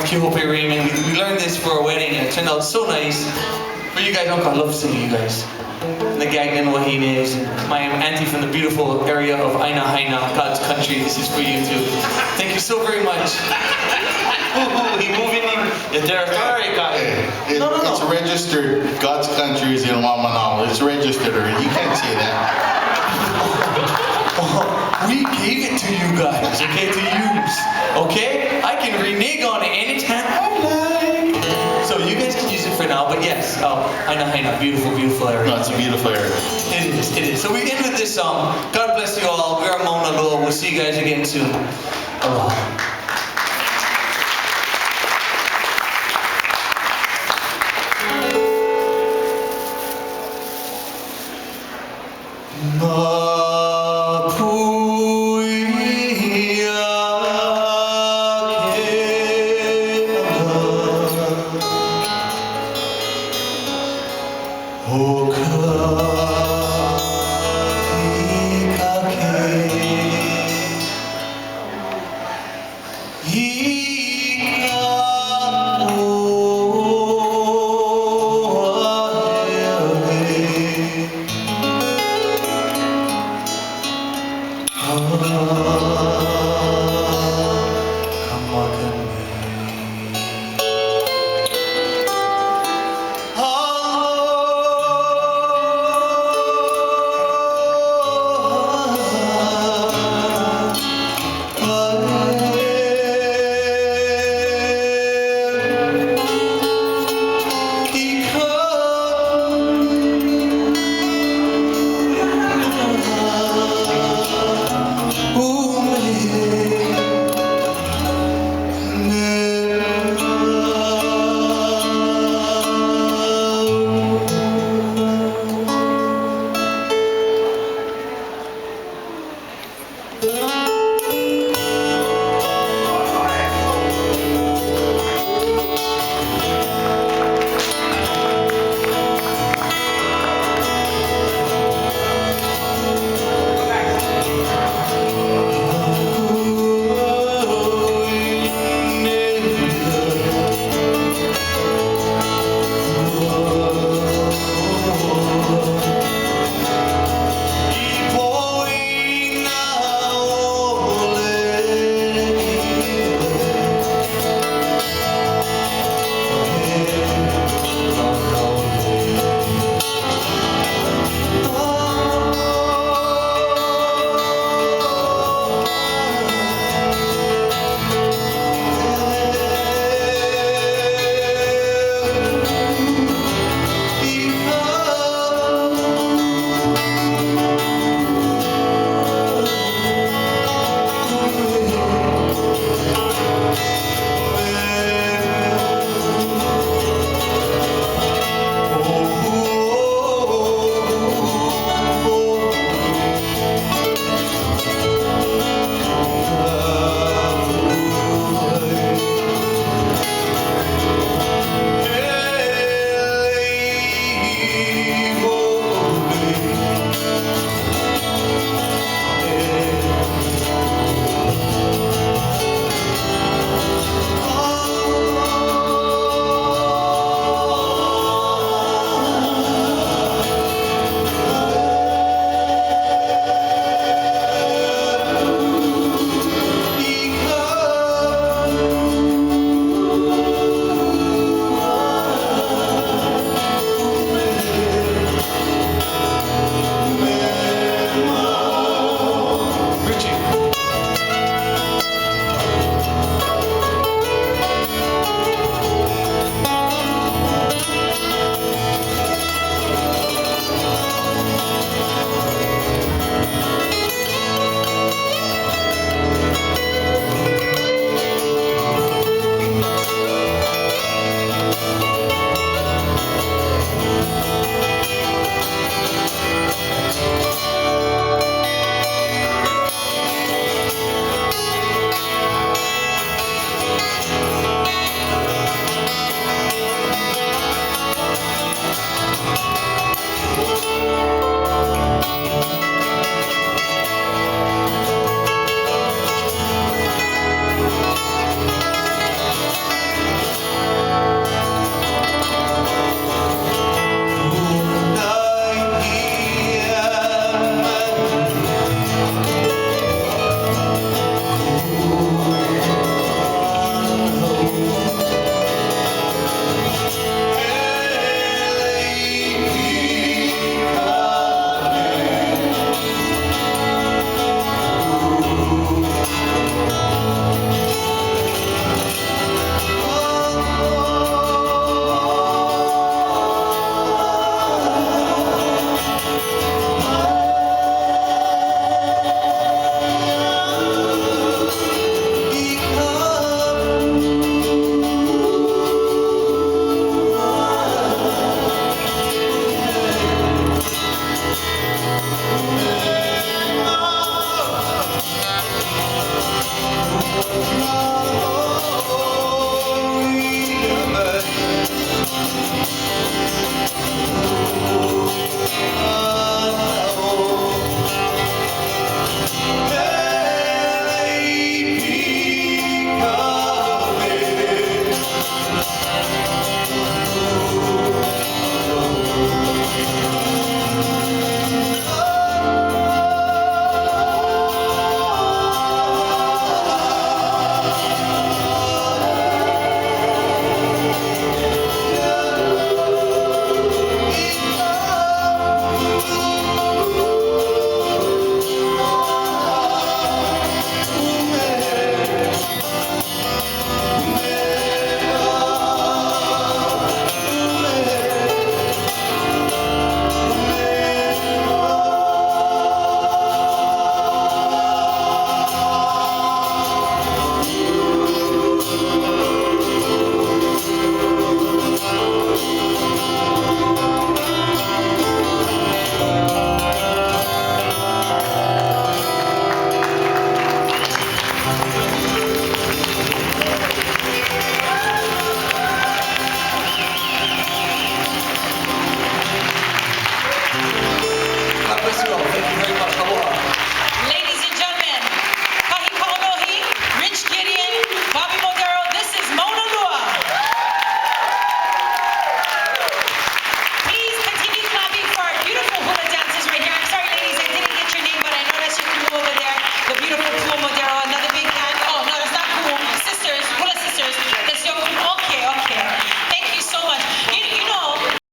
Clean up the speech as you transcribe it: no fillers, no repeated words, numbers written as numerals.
Kihope Raymond. We learned this for a wedding and it turned out so nice. For you guys, I love singing you guys. And the Gagnon Wahines, and my auntie from the beautiful area of Aina Haina, God's country. This is for you too. Thank you so very much. He moving in the territory, No. It's registered. God's country is in Wamanao. It's registered already. You can't say that. We gave it to you guys, okay, to use, okay? I can renege on it anytime I like. So you guys can use it for now, but yes, Aina Haina, beautiful, beautiful area. No, it's a beautiful area. It is. So we end with this song. God bless you all. We're Mauna Loa. We'll see you guys again soon. Aloha. Oh,